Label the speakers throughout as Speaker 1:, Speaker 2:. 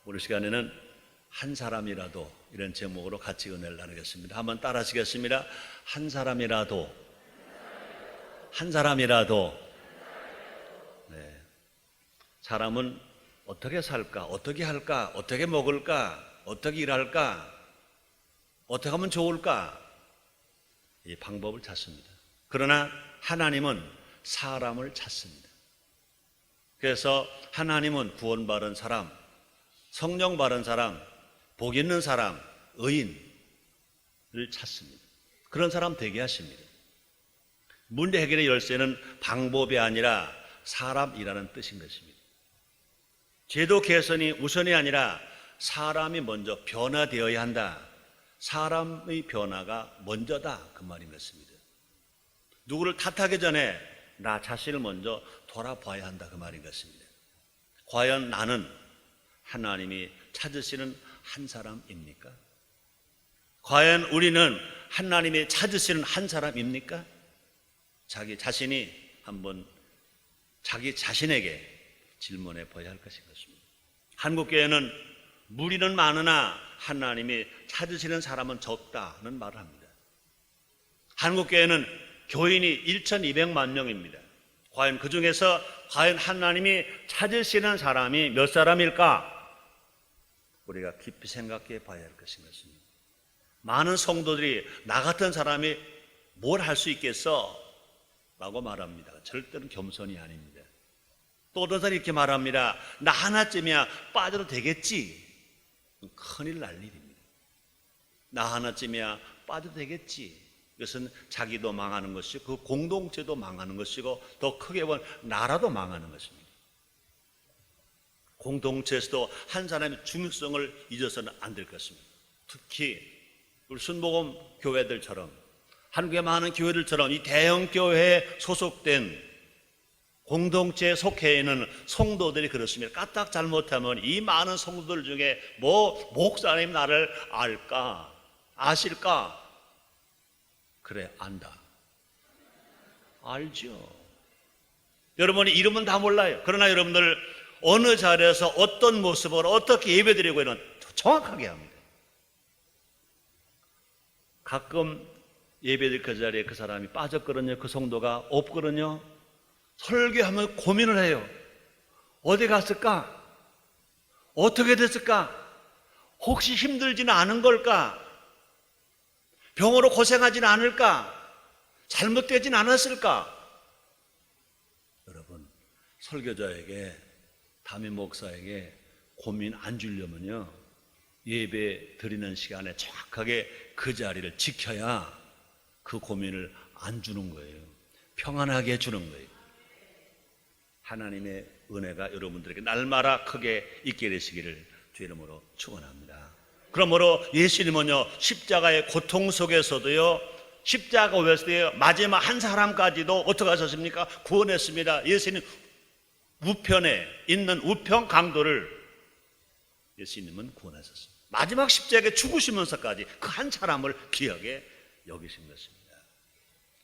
Speaker 1: 우리 시간에는 한 사람이라도 이런 제목으로 같이 은혜를 나누겠습니다. 한번 따라 하시겠습니다. 한 사람이라도, 한 사람이라도. 네. 사람은 어떻게 살까? 어떻게 할까? 어떻게 먹을까? 어떻게 일할까? 어떻게 하면 좋을까? 이 방법을 찾습니다. 그러나 하나님은 사람을 찾습니다. 그래서 하나님은 구원받은 사람, 성령 받은 사람, 복 있는 사람, 의인을 찾습니다. 그런 사람 되게 하십니다. 문제 해결의 열쇠는 방법이 아니라 사람이라는 뜻인 것입니다. 제도 개선이 우선이 아니라 사람이 먼저 변화되어야 한다. 사람의 변화가 먼저다, 그 말인 것입니다. 누구를 탓하기 전에 나 자신을 먼저 돌아봐야 한다, 그 말인 것입니다. 과연 나는 하나님이 찾으시는 한 사람입니까? 과연 우리는 하나님이 찾으시는 한 사람입니까? 자기 자신이 한번 자기 자신에게 질문해 봐야 할 것인 것입니다. 한국교회는 무리는 많으나 하나님이 찾으시는 사람은 적다는 말을 합니다. 한국교회는 교인이 1,200만 명입니다. 과연 그 중에서 과연 하나님이 찾으시는 사람이 몇 사람일까? 우리가 깊이 생각해 봐야 할 것인 것입니다. 많은 성도들이 나 같은 사람이 뭘 할 수 있겠어? 라고 말합니다. 절대로 겸손이 아닙니다. 또 어떤 사람이 이렇게 말합니다. 나 하나쯤이야 빠져도 되겠지. 큰일 날 일입니다. 나 하나쯤이야 빠져도 되겠지. 이것은 자기도 망하는 것이고 그 공동체도 망하는 것이고 더 크게 보면 나라도 망하는 것입니다. 공동체에서도 한 사람의 중요성을 잊어서는 안 될 것입니다. 특히 우리 순복음 교회들처럼 한국의 많은 교회들처럼 이 대형 교회에 소속된 공동체에 속해 있는 성도들이 그렇습니다. 까딱 잘못하면 이 많은 성도들 중에 뭐 목사님 나를 알까? 아실까? 그래, 안다. 알죠. 여러분이 이름은 다 몰라요. 그러나 여러분들 어느 자리에서 어떤 모습으로 어떻게 예배드리고 있는 정확하게 합니다. 가끔 예배드릴 그 자리에 그 사람이 빠졌거든요. 그 성도가 없거든요. 설교하면 고민을 해요. 어디 갔을까? 어떻게 됐을까? 혹시 힘들지는 않은 걸까? 병으로 고생하지는 않을까? 잘못되진 않았을까? 여러분, 설교자에게, 담임 목사에게 고민 안 주려면요, 예배 드리는 시간에 정확하게 그 자리를 지켜야 그 고민을 안 주는 거예요. 평안하게 해주는 거예요. 하나님의 은혜가 여러분들에게 날마다 크게 있게 되시기를 주 이름으로 축원합니다. 그러므로 예수님은요, 십자가의 고통 속에서도요, 십자가 위에서도요, 마지막 한 사람까지도 어떻게 하셨습니까? 구원했습니다. 예수님 우편에 있는 우편 강도를 예수님은 구원하셨습니다. 마지막 십자가에 죽으시면서까지 그 한 사람을 귀하게 여기신 것입니다.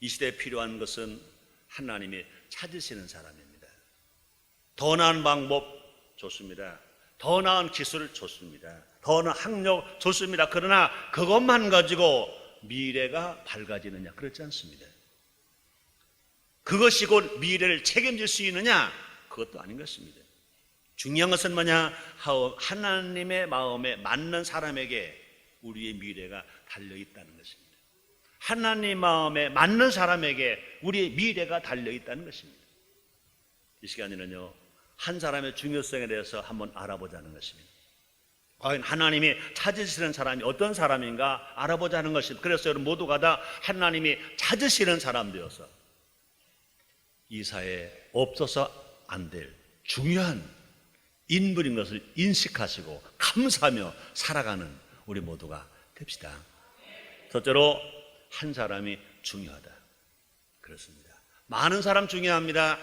Speaker 1: 이 시대에 필요한 것은 하나님이 찾으시는 사람입니다. 더 나은 방법 좋습니다. 더 나은 기술 좋습니다. 더 나은 학력 좋습니다. 그러나 그것만 가지고 미래가 밝아지느냐? 그렇지 않습니다. 그것이 곧 미래를 책임질 수 있느냐? 그것도 아닌 것입니다. 중요한 것은 뭐냐? 하나님의 마음에 맞는 사람에게 우리의 미래가 달려있다는 것입니다. 하나님 마음에 맞는 사람에게 우리의 미래가 달려있다는 것입니다. 이 시간에는요, 한 사람의 중요성에 대해서 한번 알아보자는 것입니다. 과연 하나님이 찾으시는 사람이 어떤 사람인가 알아보자는 것입니다. 그래서 여러분 모두가 다 하나님이 찾으시는 사람 되어서 이 사회에 없어서 안 될 중요한 인물인 것을 인식하시고 감사하며 살아가는 우리 모두가 됩시다. 첫째로, 한 사람이 중요하다. 그렇습니다. 많은 사람 중요합니다.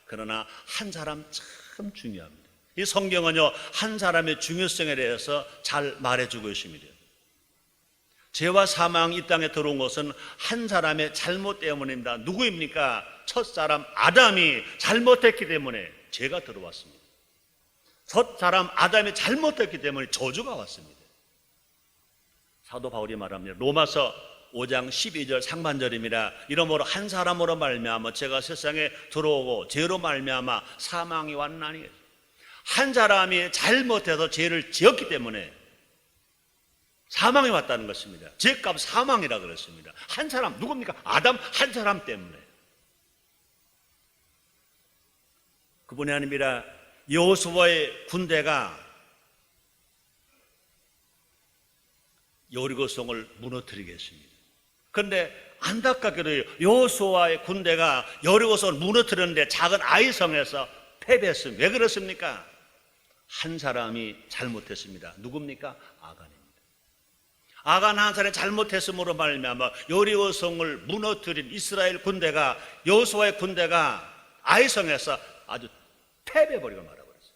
Speaker 1: 그러나 한 사람 참 중요합니다. 이 성경은요, 한 사람의 중요성에 대해서 잘 말해주고 있습니다. 죄와 사망이 이 땅에 들어온 것은 한 사람의 잘못 때문입니다. 누구입니까? 첫사람 아담이 잘못했기 때문에 죄가 들어왔습니다. 첫 사람 아담이 잘못했기 때문에 저주가 왔습니다. 사도 바울이 말합니다. 로마서 5장 12절 상반절입니다. 이러므로 한 사람으로 말미암아 죄가 세상에 들어오고 죄로 말미암아 사망이 왔나니, 한 사람이 잘못해서 죄를 지었기 때문에 사망이 왔다는 것입니다. 죄값 사망이라 그랬습니다. 한 사람, 누굽니까? 아담 한 사람 때문에. 그분이 아닙니다. 여호수아의 군대가 여리고성을 무너뜨리겠습니다. 그런데 안타깝게도 여호수아의 군대가 여리고성을 무너뜨렸는데 작은 아이성에서 패배했습니다. 왜 그렇습니까? 한 사람이 잘못했습니다. 누굽니까? 아간입니다. 아간 한 사람이 잘못했음으로 말미암아 여리고성을 무너뜨린 이스라엘 군대가, 여호수아의 군대가 아이성에서 아주 패배해버리고 말아버렸어요.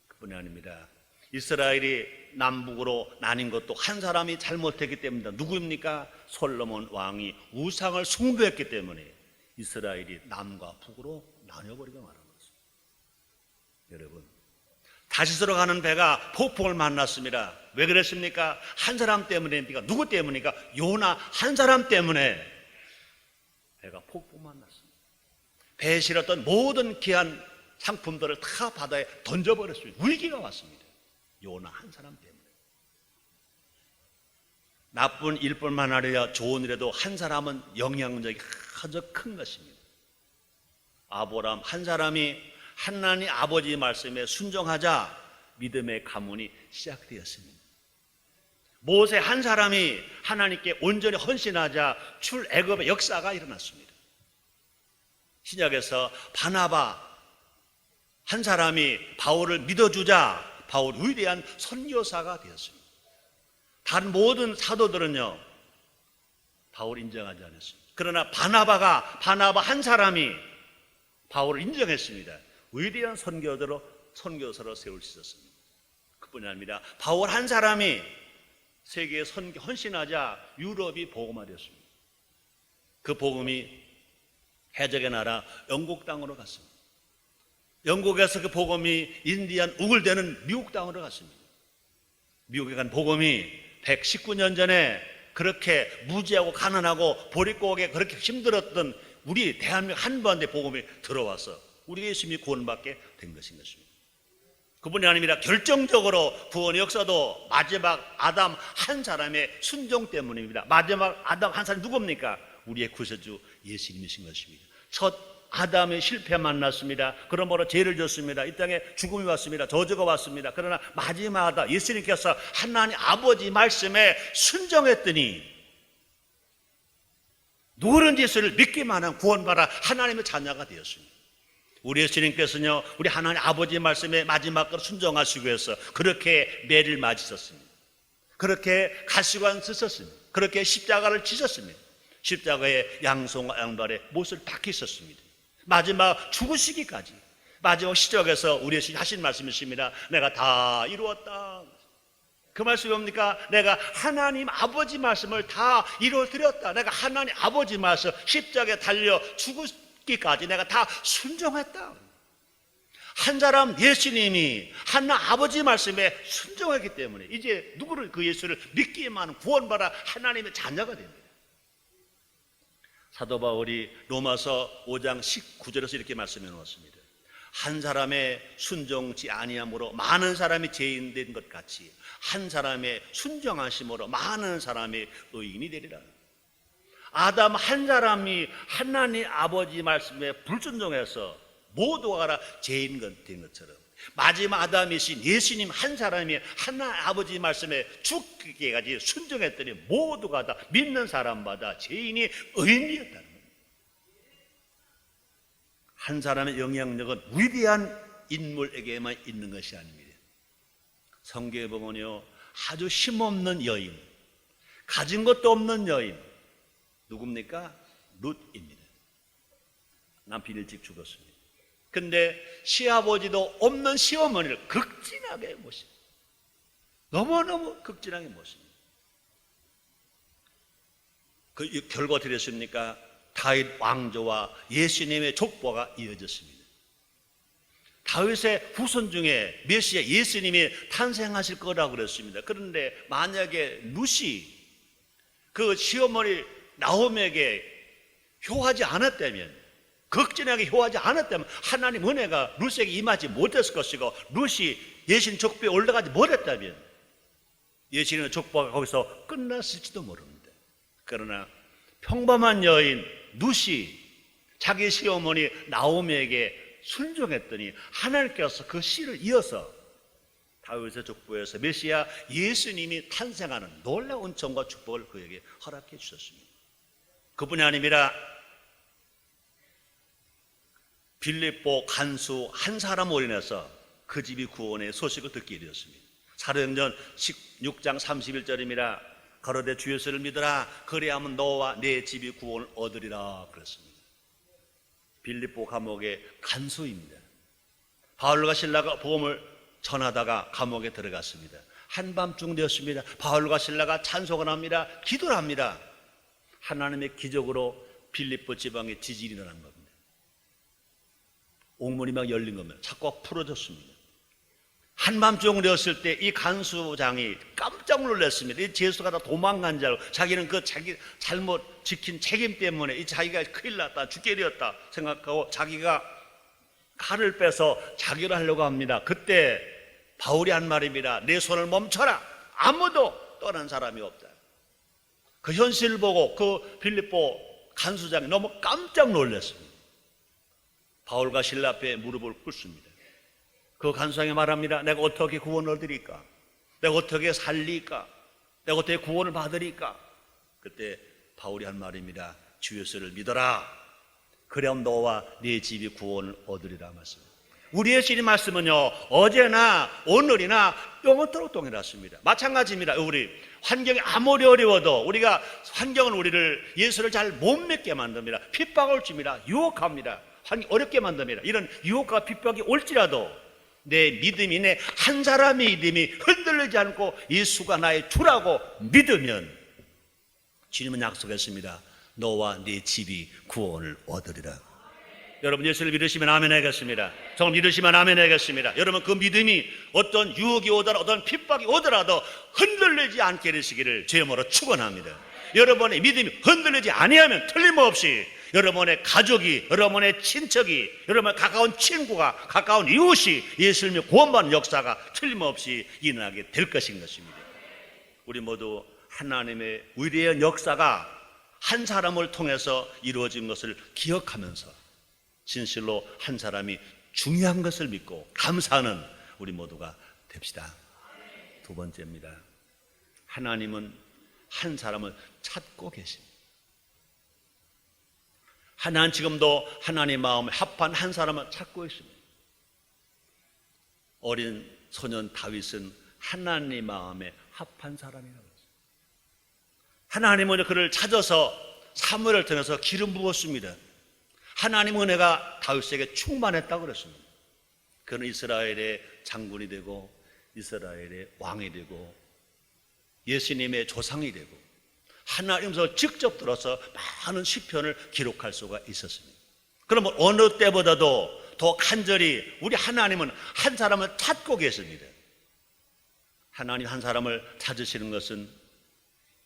Speaker 1: 그뿐이 아닙니다. 이스라엘이 남북으로 나뉜 것도 한 사람이 잘못했기 때문입니다. 누구입니까? 솔로몬 왕이 우상을 숭배했기 때문에 이스라엘이 남과 북으로 나뉘어버리고 말한 것입니다. 여러분, 다시스로 가는 배가 폭풍을 만났습니다. 왜 그랬습니까? 한 사람 때문입니까? 누구 때문입니까? 요나 한 사람 때문에 배가 폭풍 만났습니다. 배에 실었던 모든 귀한 상품들을 다 바다에 던져버렸습니다. 위기가 왔습니다. 요나 한 사람 때문에. 나쁜 일뿐만 아니라 좋은 일에도 한 사람은 영향력이 아주 큰 것입니다. 아브라함 한 사람이 하나님 아버지 말씀에 순종하자 믿음의 가문이 시작되었습니다. 모세 한 사람이 하나님께 온전히 헌신하자 출애굽의 역사가 일어났습니다. 신약에서 바나바 한 사람이 바울을 믿어주자 바울 위대한 선교사가 되었습니다. 다른 모든 사도들은요 바울 인정하지 않았습니다. 그러나 바나바 한 사람이 바울을 인정했습니다. 위대한 선교사로 세울 수 있었습니다. 그뿐이 아니라 바울 한 사람이 세계에 헌신하자 유럽이 복음화되었습니다. 그 복음이 해적의 나라 영국 땅으로 갔습니다. 영국에서 그 복음이 인디안 우글대는 미국 땅으로 갔습니다. 미국에 간 복음이 119년 전에 그렇게 무지하고 가난하고 보릿고개 그렇게 힘들었던 우리 대한민국 한반도에 복음이 들어와서 우리 예수님이 구원받게 된 것인 것입니다. 그뿐이 아닙니다. 결정적으로 구원의 역사도 마지막 아담 한 사람의 순종 때문입니다. 마지막 아담 한 사람이 누굽니까? 우리의 구세주 예수님이신 것입니다. 첫 아담의 실패 만났습니다. 그러므로 죄를 졌습니다. 이 땅에 죽음이 왔습니다. 저주가 왔습니다. 그러나 마지막 아담 예수님께서 하나님 아버지 말씀에 순종했더니 누구든지 예수를 믿기만 한 구원받아 하나님의 자녀가 되었습니다. 우리 예수님께서는요 우리 하나님 아버지 말씀에 마지막으로 순종하시기 위해서 그렇게 매를 맞으셨습니다. 그렇게 가시관 쓰셨습니다. 그렇게 십자가를 지셨습니다. 십자가에 양손과 양발에 못을 박히셨습니다. 마지막 죽으시기까지 마지막 시적에서 우리 예수님 하신 말씀이 있습니다. 내가 다 이루었다. 그 말씀이 뭡니까? 내가 하나님 아버지 말씀을 다 이루어드렸다. 내가 하나님 아버지 말씀 십자가에 달려 죽기까지 내가 다 순종했다. 한 사람 예수님이 하나님 아버지 말씀에 순종했기 때문에 이제 누구를 그 예수를 믿기만 구원받아 하나님의 자녀가 됩니다. 사도 바울이 로마서 5장 19절에서 이렇게 말씀해 놓았습니다. 한 사람의 순종치 아니함으로 많은 사람이 죄인 된 것 같이 한 사람의 순종하심으로 많은 사람이 의인이 되리라. 아담 한 사람이 하나님 아버지 말씀에 불순종해서 모두가 다 죄인 된 것처럼 마지막 아담이신 예수님 한 사람이 하나님 아버지 말씀에 죽기까지 순종했더니 모두가 다 믿는 사람마다 죄인이 의인이었다는 겁니다. 한 사람의 영향력은 위대한 인물에게만 있는 것이 아닙니다. 성경에 보면요 아주 힘없는 여인, 가진 것도 없는 여인 누굽니까? 룻입니다. 남편 일찍 죽었습니다. 근데 시아버지도 없는 시어머니를 극진하게 모십니다. 너무너무 극진하게 모십니다. 그 결과 어떻게 됐습니까? 다윗 왕조와 예수님의 족보가 이어졌습니다. 다윗의 후손 중에 메시아 예수님이 탄생하실 거라고 그랬습니다. 그런데 만약에 룻이 그 시어머니 나오미에게 효하지 않았다면, 극진하게 효하지 않았다면 하나님 은혜가 룻에게 임하지 못했을 것이고, 룻이 예수님 족보에 올라가지 못했다면 예수님의 족보가 거기서 끝났을지도 모릅니다. 그러나 평범한 여인 룻이 자기 시어머니 나오미에게 순종했더니 하나님께서 그 씨를 이어서 다윗의 족보에서 메시아 예수님이 탄생하는 놀라운 은총과 축복을 그에게 허락해 주셨습니다. 그뿐이 아니라 빌립보 간수 한 사람으로 인해서 그 집이 구원의 소식을 듣게 되었습니다. 사도행전 16장 31절입니다. 가로되 주 예수를 믿으라. 그리하면 너와 내 집이 구원을 얻으리라 그랬습니다. 빌립보 감옥의 간수입니다. 바울과 실라가 복음을 전하다가 감옥에 들어갔습니다. 한밤중 되었습니다. 바울과 실라가 찬송을 합니다. 기도를 합니다. 하나님의 기적으로 빌립보 지방에 지진이 일어난 겁니다. 옥문이 막 열린 겁니다. 착고가 풀어졌습니다. 한밤중 되었을 때 이 간수장이 깜짝 놀랐습니다. 이 죄수가 다 도망간 줄 알고, 자기는 그 자기 잘못 지킨 책임 때문에 이 자기가 큰일 났다, 죽게 되었다 생각하고 자기가 칼을 빼서 자기를 하려고 합니다. 그때 바울이 한 말입니다. 내 손을 멈춰라. 아무도 떠난 사람이 없다. 그 현실을 보고 그 빌립보 간수장이 너무 깜짝 놀랐습니다. 바울과 실라 앞에 무릎을 꿇습니다. 그 간수장이 말합니다. 내가 어떻게 구원을 얻으리까? 내가 어떻게 살리까? 내가 어떻게 구원을 받으리까? 그때 바울이 한 말입니다. 주 예수를 믿어라. 그럼 너와 네 집이 구원을 얻으리라 말씀입니다. 우리의 주님 말씀은요, 어제나 오늘이나 영원토록 동일하십니다. 마찬가지입니다. 우리 환경이 아무리 어려워도 우리가 환경은 우리를 예수를 잘 못 믿게 만듭니다. 핍박을 줍니다. 유혹합니다. 어렵게 만듭니다. 이런 유혹과 핍박이 올지라도 내 믿음이, 내 한 사람의 믿음이 흔들리지 않고 예수가 나의 주라고 믿으면 주님은 약속했습니다. 너와 네 집이 구원을 얻으리라. 여러분 예수를 믿으시면 아멘 하겠습니다. 정말 믿으시면 아멘 하겠습니다. 여러분 그 믿음이 어떤 유혹이 오더라도 어떤 핍박이 오더라도 흔들리지 않게 되시기를 주님으로 축원합니다. 여러분의 믿음이 흔들리지 아니하면 틀림없이 여러분의 가족이, 여러분의 친척이, 여러분의 가까운 친구가, 가까운 이웃이 예수를 믿고 구원받는 역사가 틀림없이 일어나게 될 것인 것입니다. 우리 모두 하나님의 위대한 역사가 한 사람을 통해서 이루어진 것을 기억하면서 진실로 한 사람이 중요한 것을 믿고 감사하는 우리 모두가 됩시다. 두 번째입니다. 하나님은 한 사람을 찾고 계십니다. 하나님 지금도 하나님 마음에 합한 한 사람을 찾고 있습니다. 어린 소년 다윗은 하나님 마음에 합한 사람이라고 했습니다. 하나님은 그를 찾아서 사무엘을 통해서 기름 부었습니다. 하나님 은혜가 다윗에게 충만했다고 그랬습니다. 그는 이스라엘의 장군이 되고 이스라엘의 왕이 되고 예수님의 조상이 되고 하나님께서 직접 들어서 많은 시편을 기록할 수가 있었습니다. 그러면 어느 때보다도 더 간절히 우리 하나님은 한 사람을 찾고 계십니다. 하나님 한 사람을 찾으시는 것은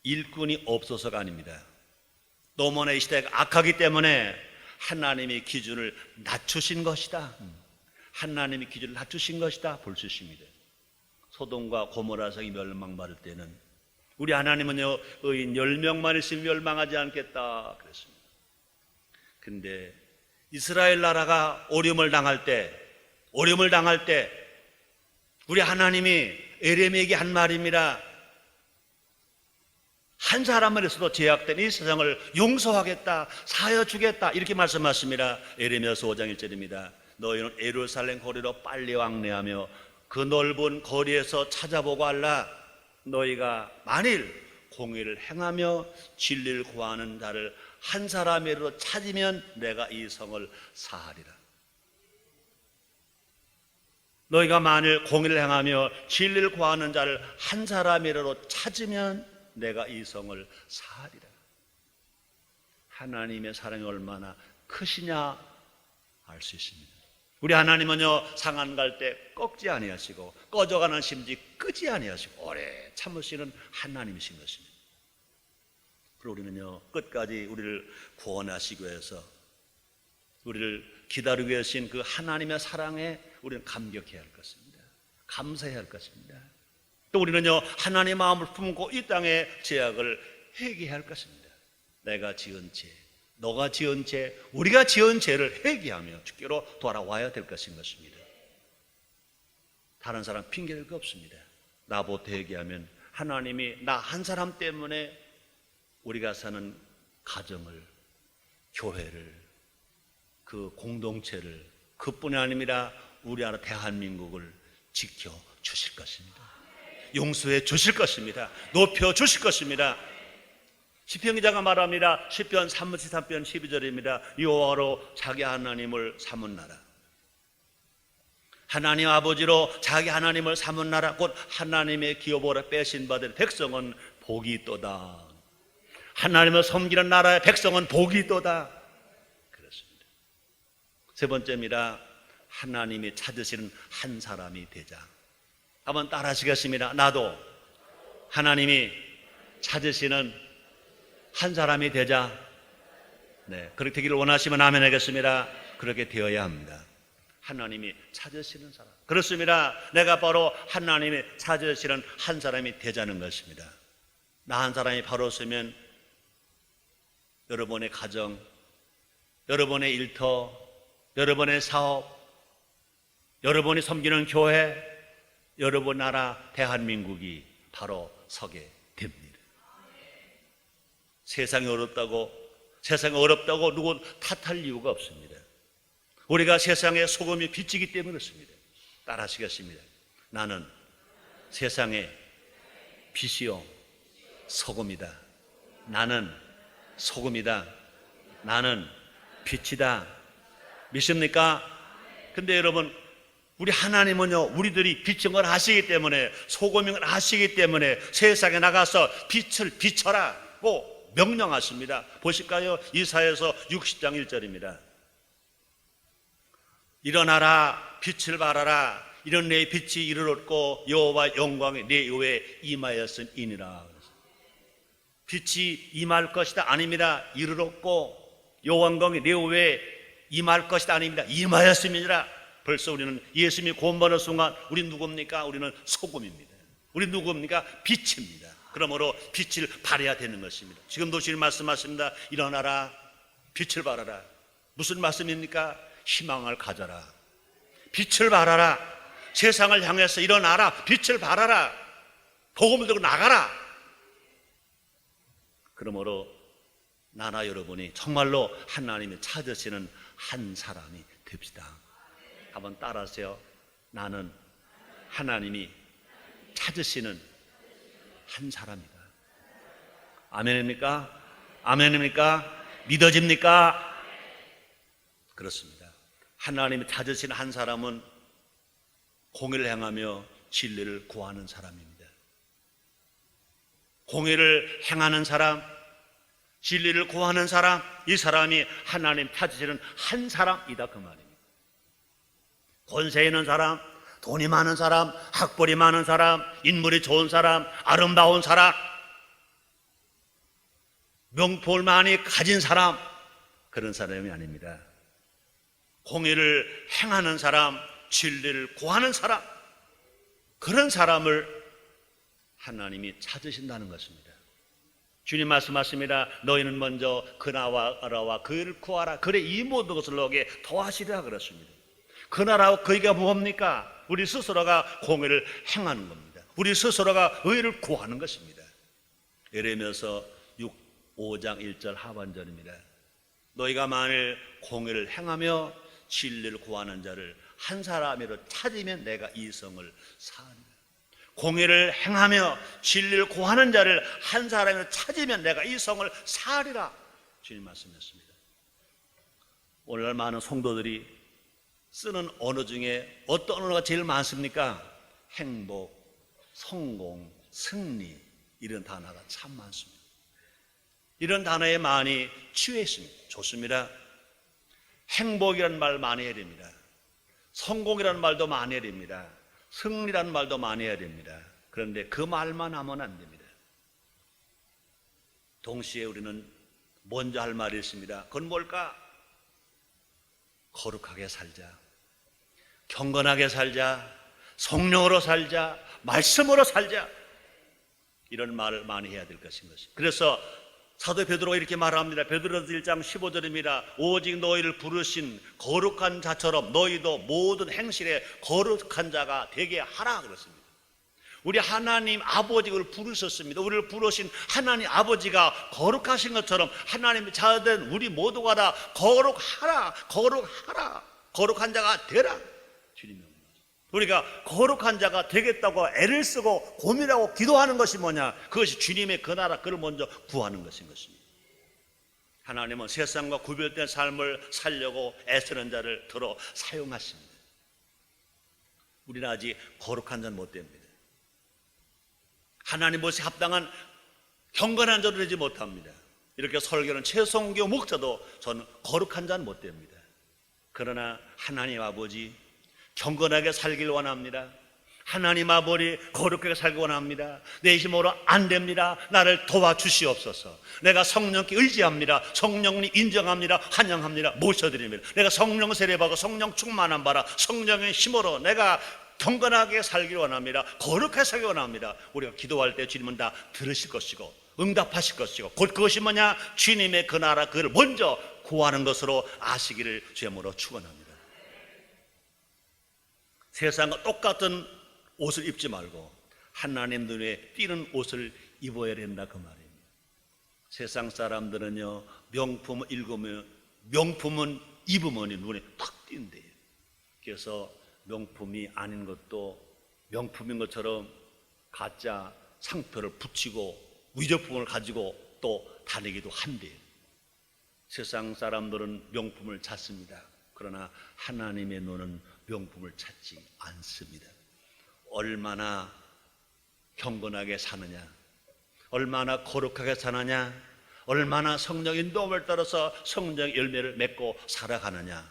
Speaker 1: 일꾼이 없어서가 아닙니다. 너무나 이 시대가 악하기 때문에 하나님의 기준을 낮추신 것이다. 하나님의 기준을 낮추신 것이다 볼 수 있습니다. 소돔과 고모라 성이 멸망받을 때는 우리 하나님은요, 의인 10명만 있으면 멸망하지 않겠다 그랬습니다. 근데 이스라엘 나라가 어려움을 당할 때 우리 하나님이 에레미야에게 한 말입니다. 한 사람을 해서도 제약된 이 세상을 용서하겠다, 사하여 주겠다 이렇게 말씀하십니다. 에레미야서 5장 1절입니다. 너희는 예루살렘 거리로 빨리 왕래하며 그 넓은 거리에서 찾아보고 알라. 너희가 만일 공의를 행하며 진리를 구하는 자를 한 사람으로 찾으면 내가 이 성을 사하리라. 너희가 만일 공의를 행하며 진리를 구하는 자를 한 사람으로 찾으면 내가 이 성을 사하리라. 하나님의 사랑이 얼마나 크시냐 알 수 있습니다. 우리 하나님은요, 상한 갈 때 꺾지 아니하시고 꺼져가는 심지 끄지 아니하시고 오래 참으시는 하나님이신 것입니다. 그리고 우리는요, 끝까지 우리를 구원하시기 위해서 우리를 기다리고 계신 그 하나님의 사랑에 우리는 감격해야 할 것입니다. 감사해야 할 것입니다. 또 우리는요, 하나님의 마음을 품고 이 땅의 죄악을 회개해야 할 것입니다. 내가 지은 죄, 너가 지은 죄, 우리가 지은 죄를 회개하며 주께로 돌아와야 될 것인 것입니다. 다른 사람 핑계될 거 없습니다. 나부터 회개하면 하나님이 나 한 사람 때문에 우리가 사는 가정을, 교회를, 그 공동체를, 그뿐이 아니라 우리 나라 대한민국을 지켜 주실 것입니다. 용서해 주실 것입니다. 높여 주실 것입니다. 시편 기자가 말합니다. 시편 33편 12절입니다. 여호와로 자기 하나님을 삼은 나라, 하나님 아버지로 자기 하나님을 삼은 나라, 곧 하나님의 기업으로 빼신 바들 백성은 복이 있도다. 하나님을 섬기는 나라의 백성은 복이 있도다. 그렇습니다. 세 번째입니다. 하나님이 찾으시는 한 사람이 되자. 한번 따라 하시겠습니다. 나도 하나님이 찾으시는 한 사람이 되자. 네, 그렇게 되기를 원하시면 아멘 하겠습니다. 그렇게 되어야 합니다. 하나님이 찾으시는 사람. 그렇습니다. 내가 바로 하나님이 찾으시는 한 사람이 되자는 것입니다. 나 한 사람이 바로 서면 여러분의 가정, 여러분의 일터, 여러분의 사업, 여러분이 섬기는 교회, 여러분 나라 대한민국이 바로 서게 됩니다. 세상이 어렵다고 누구 탓할 이유가 없습니다. 우리가 세상의 소금이 빛이기 때문에 그렇습니다. 따라 하시겠습니다. 나는 세상의 빛이요 소금이다. 나는 소금이다. 나는 빛이다. 믿습니까? 근데 여러분, 우리 하나님은요, 우리들이 빛인 걸 아시기 때문에, 소금인 걸 아시기 때문에 세상에 나가서 빛을 비춰라고 명령하십니다. 보실까요? 이사야서 60장 1절입니다. 일어나라, 빛을 발하라. 이런 내 빛이 이르렀고 여호와 영광이 내 위에 임하였음이니라. 빛이 임할 것이다 아닙니다. 이르렀고 여호와 영광이 내 위에 임할 것이다 아닙니다. 임하였음이니라. 벌써 우리는 예수님이 구원받는 순간 우리 누굽니까? 우리는 소금입니다. 우리 누굽니까? 빛입니다. 그러므로 빛을 발해야 되는 것입니다. 지금도 주님 말씀하십니다. 일어나라, 빛을 발하라. 무슨 말씀입니까? 희망을 가져라. 빛을 발하라. 세상을 향해서 일어나라. 빛을 발하라. 복음을 들고 나가라. 그러므로 나나 여러분이 정말로 하나님이 찾으시는 한 사람이 됩시다. 한번 따라하세요. 나는 하나님이 찾으시는 한 사람이다. 아멘입니까? 아멘입니까? 믿어집니까? 그렇습니다. 하나님이 찾으시는 한 사람은 공의를 행하며 진리를 구하는 사람입니다. 공의를 행하는 사람, 진리를 구하는 사람, 이 사람이 하나님 찾으시는 한 사람이다 그 말입니다. 권세 있는 사람, 돈이 많은 사람, 학벌이 많은 사람, 인물이 좋은 사람, 아름다운 사람, 명품을 많이 가진 사람, 그런 사람이 아닙니다. 공의를 행하는 사람, 진리를 구하는 사람, 그런 사람을 하나님이 찾으신다는 것입니다. 주님 말씀하십니다. 너희는 먼저 그 나라와 그 일을 구하라. 그래 이 모든 것을 너에게 더하시리라 그랬습니다. 그 나라와 그 일이 뭡니까? 우리 스스로가 공의를 행하는 겁니다. 우리 스스로가 의를 구하는 것입니다. 예레미야서 5장 1절 하반절입니다. 너희가 만일 공의를 행하며 진리를 구하는 자를 한 사람이라도 찾으면 내가 이 성을 사하리라. 공의를 행하며 진리를 구하는 자를 한 사람이라도 찾으면 내가 이 성을 사하리라. 주님 말씀했습니다. 오늘날 많은 성도들이 쓰는 언어 중에 어떤 언어가 제일 많습니까? 행복, 성공, 승리, 이런 단어가 참 많습니다. 이런 단어에 많이 취해 있습니다. 좋습니다. 행복이라는 말 많이 해야 됩니다. 성공이라는 말도 많이 해야 됩니다. 승리라는 말도 많이 해야 됩니다. 그런데 그 말만 하면 안 됩니다. 동시에 우리는 먼저 할 말이 있습니다. 그건 뭘까? 거룩하게 살자, 경건하게 살자, 성령으로 살자, 말씀으로 살자, 이런 말을 많이 해야 될 것인 것입니다. 그래서 사도 베드로가 이렇게 말합니다. 베드로서 1장 15절입니다. 오직 너희를 부르신 거룩한 자처럼 너희도 모든 행실에 거룩한 자가 되게 하라 그랬습니다. 우리 하나님 아버지를 부르셨습니다. 우리를 부르신 하나님 아버지가 거룩하신 것처럼 하나님의 자된 우리 모두가 다 거룩하라, 거룩하라, 거룩한 자가 되라. 주님이 우리가 거룩한 자가 되겠다고 애를 쓰고 고민하고 기도하는 것이 뭐냐? 그것이 주님의 그 나라, 그를 먼저 구하는 것인 것입니다. 하나님은 세상과 구별된 삶을 살려고 애쓰는 자를 들어 사용하십니다. 우리는 아직 거룩한 자는 못 됩니다. 하나님 못에 합당한 경건한 자도 되지 못합니다. 이렇게 설교는 최성교 목사도 저는 거룩한 자는 못 됩니다. 그러나 하나님 아버지 경건하게 살길 원합니다. 하나님 아버지 거룩하게 살기 원합니다. 내 힘으로 안 됩니다. 나를 도와주시옵소서. 내가 성령께 의지합니다. 성령님 인정합니다. 환영합니다. 모셔드립니다. 내가 성령 세례받고 성령 충만한 바라 성령의 힘으로 내가 경건하게 살길 원합니다. 거룩하게 살기 원합니다. 우리가 기도할 때 주님은 다 들으실 것이고 응답하실 것이고 곧 그것이 뭐냐? 주님의 그 나라, 그를 먼저 구하는 것으로 아시기를 주님으로 축원합니다. 세상과 똑같은 옷을 입지 말고 하나님 눈에 띄는 옷을 입어야 된다 그 말입니다. 세상 사람들은요 명품을 입으면 눈에 탁 띈대요. 그래서 명품이 아닌 것도 명품인 것처럼 가짜 상표를 붙이고 위조품을 가지고 또 다니기도 한대요. 세상 사람들은 명품을 찾습니다. 그러나 하나님의 눈은 명품을 찾지 않습니다. 얼마나 경건하게 사느냐, 얼마나 거룩하게 사느냐, 얼마나 성령의 인도함을 따라서 성령의 열매를 맺고 살아가느냐,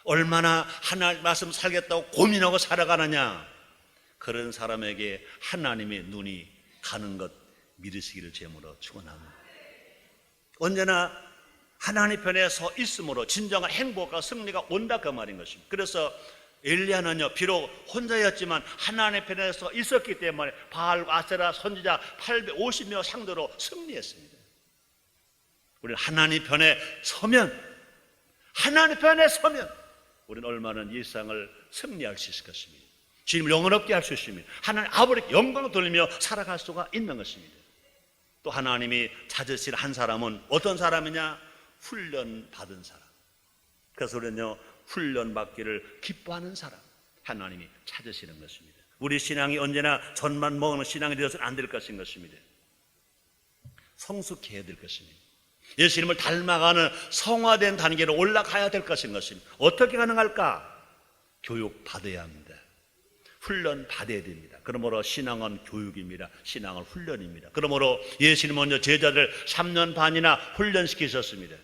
Speaker 1: 얼마나 하나님 말씀 살겠다고 고민하고 살아가느냐, 그런 사람에게 하나님의 눈이 가는 것 믿으시기를 제물로 축원합니다. 언제나 하나님 편에 서 있으므로 진정한 행복과 승리가 온다 그 말인 것입니다. 그래서 엘리야는요 비록 혼자였지만 하나님 편에 서 있었기 때문에 바알 아세라 선지자 850명 상대로 승리했습니다. 우리는 하나님 편에 서면 우리는 얼마나 이 세상을 승리할 수 있을 것입니다. 주님을 영원롭게 할 수 있습니다. 하나님 아버지께 영광을 돌리며 살아갈 수가 있는 것입니다. 또 하나님이 찾으실 한 사람은 어떤 사람이냐? 훈련받은 사람. 그래서 우리는요 훈련받기를 기뻐하는 사람, 하나님이 찾으시는 것입니다. 우리 신앙이 언제나 젖만 먹는 신앙이 되어서는 안 될 것인 것입니다. 성숙해야 될 것입니다. 예수님을 닮아가는 성화된 단계로 올라가야 될 것인 것입니다. 어떻게 가능할까? 교육받아야 합니다. 훈련 받아야 됩니다. 그러므로 신앙은 교육입니다. 신앙은 훈련입니다. 그러므로 예수님 먼저 제자들 3년 반이나 훈련시키셨습니다.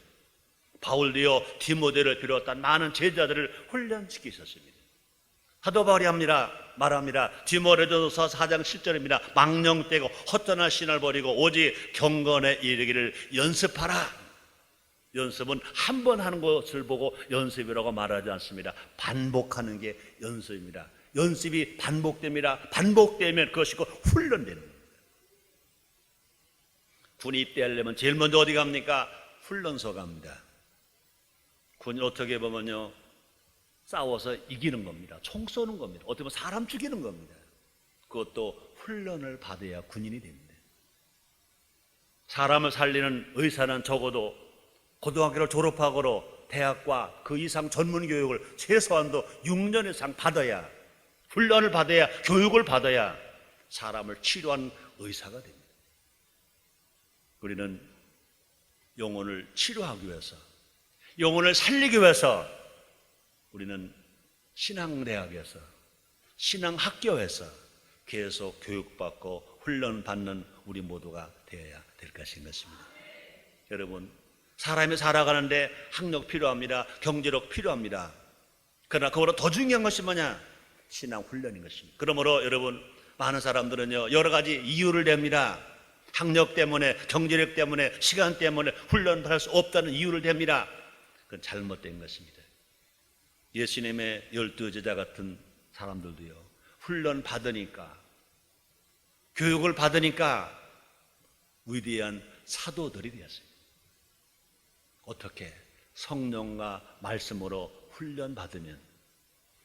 Speaker 1: 바울도요 디모데를 비롯한 많은 제자들을 훈련시키셨습니다. 사도 바울이 말합니다. 디모데전서 4장 10절입니다. 망령되고 허탄한 신을 버리고 오직 경건에 이르기를 연습하라. 연습은 한 번 하는 것을 보고 연습이라고 말하지 않습니다. 반복하는 게 연습입니다. 연습이 반복됩니다. 반복되면 그것이 훈련되는 겁니다. 군이 입대하려면 제일 먼저 어디 갑니까? 훈련소 갑니다. 군이 어떻게 보면요 싸워서 이기는 겁니다. 총 쏘는 겁니다. 어떻게 보면 사람 죽이는 겁니다. 그것도 훈련을 받아야 군인이 됩니다. 사람을 살리는 의사는 적어도 고등학교를 졸업하고 대학과 그 이상 전문 교육을 최소한도 6년 이상 받아야, 훈련을 받아야, 교육을 받아야 사람을 치료한 의사가 됩니다. 우리는 영혼을 치료하기 위해서, 영혼을 살리기 위해서 우리는 신앙대학에서, 신앙학교에서 계속 교육받고 훈련받는 우리 모두가 되어야 될 것인 것입니다. 여러분, 사람이 살아가는데 학력 필요합니다. 경제력 필요합니다. 그러나 그보다 더 중요한 것이 뭐냐? 신앙 훈련인 것입니다. 그러므로 여러분, 많은 사람들은요, 여러 가지 이유를 댑니다. 학력 때문에, 경제력 때문에, 시간 때문에 훈련할 수 없다는 이유를 댑니다. 그건 잘못된 것입니다. 예수님의 12제자 같은 사람들도요, 훈련 받으니까, 교육을 받으니까 위대한 사도들이 되었습니다. 어떻게? 성령과 말씀으로 훈련 받으면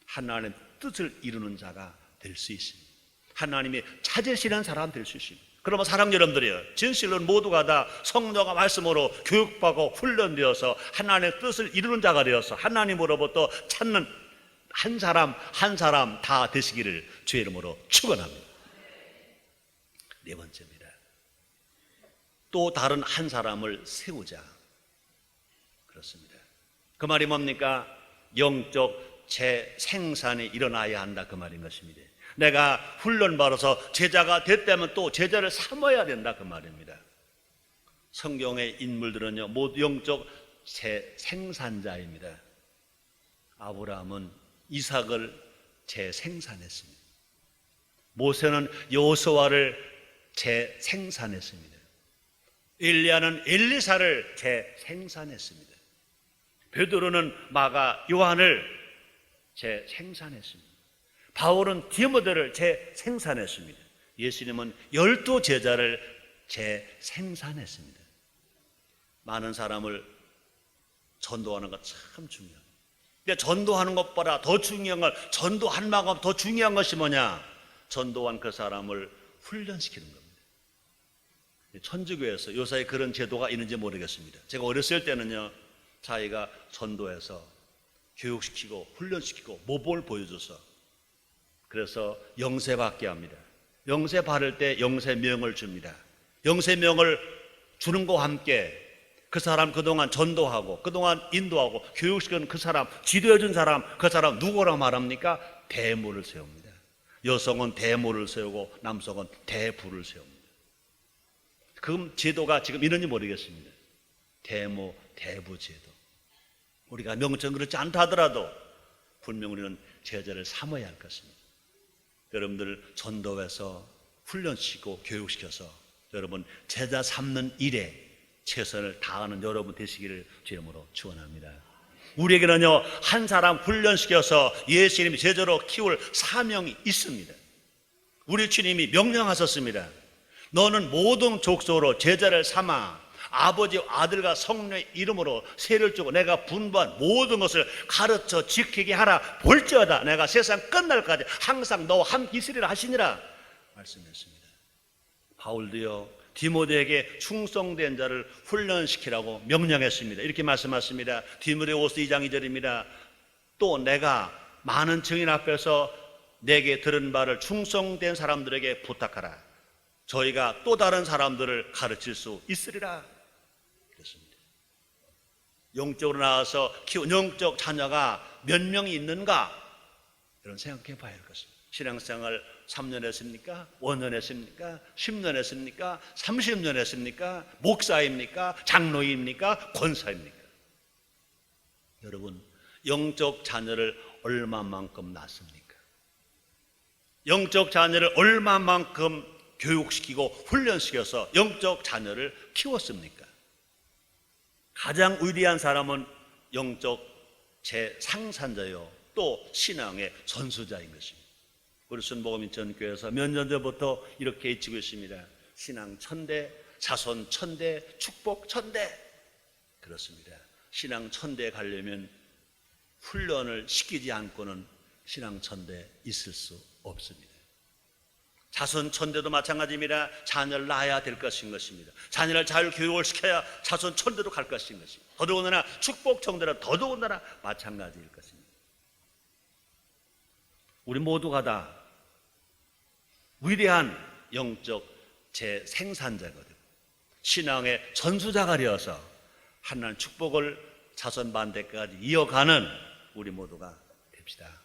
Speaker 1: 하나님의 뜻을 이루는 자가 될 수 있습니다. 하나님이 찾으시는 사람 될 수 있습니다. 그러면 사랑 여러분들이요, 진실은 모두가 다 성령과 말씀으로 교육받고 훈련되어서 하나님의 뜻을 이루는 자가 되어서 하나님으로부터 찾는 한 사람 한 사람 다 되시기를 주의 이름으로 축원합니다. 네 번째입니다. 또 다른 한 사람을 세우자. 그렇습니다. 그 말이 뭡니까? 영적 재생산이 일어나야 한다, 그 말인 것입니다. 내가 훈련받아서 제자가 됐다면 또 제자를 삼아야 된다, 그 말입니다. 성경의 인물들은요, 모두 영적 재생산자입니다. 아브라함은 이삭을 재생산했습니다. 모세는 여호수아를 재생산했습니다. 엘리야는 엘리사를 재생산했습니다. 베드로는 마가 요한을 재생산했습니다. 바울은 디모데를 재생산했습니다. 예수님은 12제자를 재생산했습니다. 많은 사람을 전도하는 것 참 중요합니다. 근데 전도하는 것보다 더 중요한 건, 전도한 만큼 더 중요한 것이 뭐냐? 전도한 그 사람을 훈련시키는 겁니다. 천주교에서 요사이 그런 제도가 있는지 모르겠습니다. 제가 어렸을 때는요, 자기가 전도해서 교육시키고 훈련시키고 모범을 보여줘서, 그래서 영세받게 합니다. 영세 받을 때 영세명을 줍니다. 영세명을 주는 것과 함께 그 사람 그동안 전도하고 그동안 인도하고 교육시킨 그 사람, 지도해준 사람, 그 사람 누구라 말합니까? 대모를 세웁니다. 여성은 대모를 세우고 남성은 대부를 세웁니다. 그 제도가 지금 있는지 모르겠습니다. 대모, 대부 제도. 우리가 명칭 그렇지 않다 하더라도 분명 우리는 제자를 삼아야 할 것입니다. 여러분들 전도해서 훈련시키고 교육시켜서 여러분 제자 삼는 일에 최선을 다하는 여러분 되시기를 주님으로 축원합니다. 우리에게는요, 한 사람 훈련시켜서 예수님이 제자로 키울 사명이 있습니다. 우리 주님이 명령하셨습니다. 너는 모든 족속으로 제자를 삼아 아버지, 아들과 성령의 이름으로 세를 주고 내가 분부한 모든 것을 가르쳐 지키게 하라. 볼지어다 내가 세상 끝날까지 항상 너와 함께 있으리라 하시니라 말씀했습니다. 바울도요, 디모데에게 충성된 자를 훈련시키라고 명령했습니다. 이렇게 말씀하십니다. 디모데후서 2장 2절입니다. 또 내가 많은 증인 앞에서 내게 들은 바를 충성된 사람들에게 부탁하라. 저희가 또 다른 사람들을 가르칠 수 있으리라. 그렇습니다. 영적으로 나와서 키운 영적 자녀가 몇 명이 있는가? 이런 생각해 봐야 할 것입니다. 신앙생활 3년 했습니까? 5년 했습니까? 10년 했습니까? 30년 했습니까? 목사입니까? 장로입니까? 권사입니까? 여러분, 영적 자녀를 얼마만큼 낳습니까? 영적 자녀를 얼마만큼 교육시키고 훈련시켜서 영적 자녀를 키웠습니까? 가장 위대한 사람은 영적 재상산자요, 또 신앙의 선수자인 것입니다. 우리 순복음인천교회에서 몇 년 전부터 이렇게 외치고 있습니다. 신앙 천대, 자손 천대, 축복 천대. 그렇습니다. 신앙 천대에 가려면 훈련을 시키지 않고는 신앙 천대에 있을 수 없습니다. 자손 천대도 마찬가지입니다. 자녀를 낳아야 될 것인 것입니다. 자녀를 잘 교육을 시켜야 자손 천대로 갈 것인 것입니다. 더더군다나 축복 천대라 더더군다나 마찬가지일 것입니다. 우리 모두가 다 위대한 영적 재생산자거든요. 신앙의 전수자가 되어서 하나님 축복을 자손 반대까지 이어가는 우리 모두가 됩시다.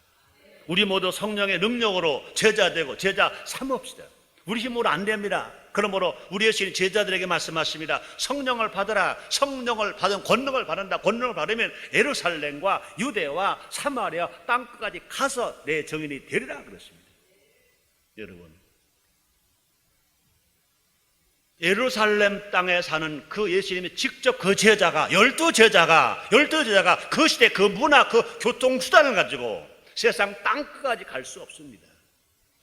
Speaker 1: 우리 모두 성령의 능력으로 제자 되고 제자 삼읍시다. 우리 힘으로 안 됩니다. 그러므로 우리 예수님 제자들에게 말씀하십니다. 성령을 받으라. 성령을 받은 권능을 받는다. 권능을 받으면 예루살렘과 유대와 사마리아 땅끝까지 가서 내 증인이 되리라 그랬습니다. 여러분, 예루살렘 땅에 사는 그 예수님이 직접 그 제자가 열두 제자가 그 시대 그 문화 그 교통수단을 가지고 세상 땅끝까지 갈 수 없습니다.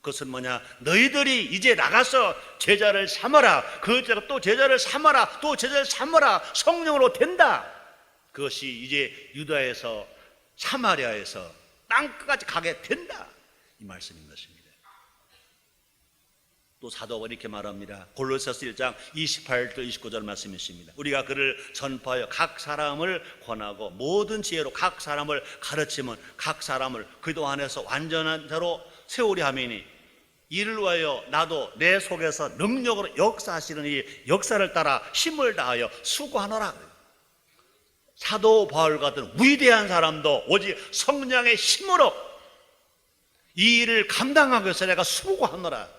Speaker 1: 그것은 뭐냐? 너희들이 이제 나가서 제자를 삼아라. 그 제자가 또 제자를 삼아라. 또 제자를 삼아라. 성령으로 된다. 그것이 이제 유다에서 사마리아에서 땅끝까지 가게 된다. 이 말씀인 것입니다. 또 사도가 이렇게 말합니다. 골로새서 1장 28절 29절 말씀이 있습니다. 우리가 그를 전파하여 각 사람을 권하고 모든 지혜로 각 사람을 가르치면 각 사람을 그리스도 안에서 완전한 자로 세우려 하매니 이를 위하여 나도 내 속에서 능력으로 역사하시는 이 역사를 따라 힘을 다하여 수고하노라. 사도 바울 같은 위대한 사람도 오직 성령의 힘으로 이 일을 감당하기 위해서 내가 수고하노라.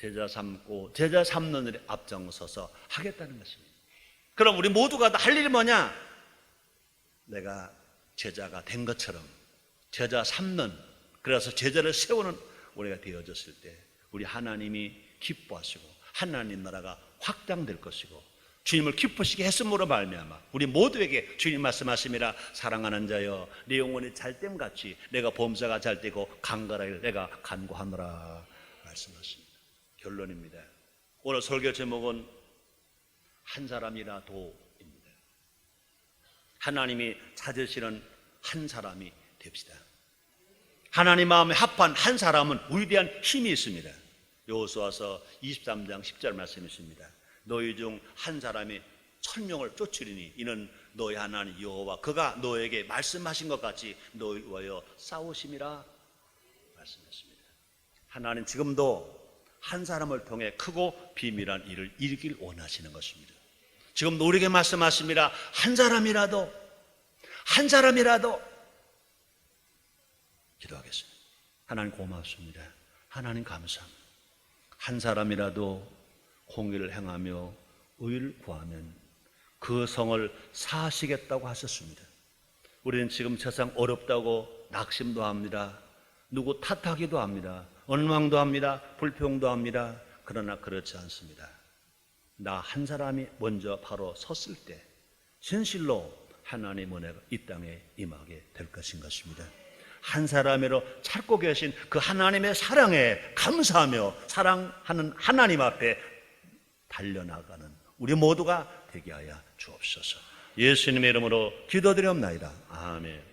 Speaker 1: 제자 삼고 제자 삼는 일에 앞장서서 하겠다는 것입니다. 그럼 우리 모두가 다 할 일이 뭐냐? 내가 제자가 된 것처럼 제자 삼는, 그래서 제자를 세우는 우리가 되어졌을 때 우리 하나님이 기뻐하시고 하나님 나라가 확장될 것이고 주님을 기쁘시게 했음으로 말미암아 우리 모두에게 주님 말씀하십니다. 사랑하는 자여 내 영혼이 잘됨같이 내가 범사가 잘되고 강건하기를 내가 간구하노라 말씀하십니다. 결론입니다. 오늘 설교 제목은 한 사람이라도입니다. 하나님이 찾으시는 한 사람이 됩시다. 하나님 마음에 합한 한 사람은 위대한 힘이 있습니다. 여호수아서 23장 10절 말씀이 있습니다. 너희 중 한 사람이 1000명을 쫓으리니 이는 너희 하나님 여호와 그가 너에게 말씀하신 것 같이 너희 위하여 싸우심이라 말씀했습니다. 하나님 지금도 한 사람을 통해 크고 비밀한 일을 일으키길 원하시는 것입니다. 지금 우리에게 말씀하십니다. 한 사람이라도 기도하겠습니다. 하나님 고맙습니다. 하나님 감사합니다. 한 사람이라도 공의를 행하며 의를 구하면 그 성을 사시겠다고 하셨습니다. 우리는 지금 세상 어렵다고 낙심도 합니다. 누구 탓하기도 합니다. 원망도 합니다. 불평도 합니다. 그러나 그렇지 않습니다. 나 한 사람이 먼저 바로 섰을 때 진실로 하나님의 은혜가 이 땅에 임하게 될 것인 것입니다. 한 사람으로 찾고 계신 그 하나님의 사랑에 감사하며 사랑하는 하나님 앞에 달려나가는 우리 모두가 되게 하여 주옵소서. 예수님의 이름으로 기도드리옵나이다. 아멘.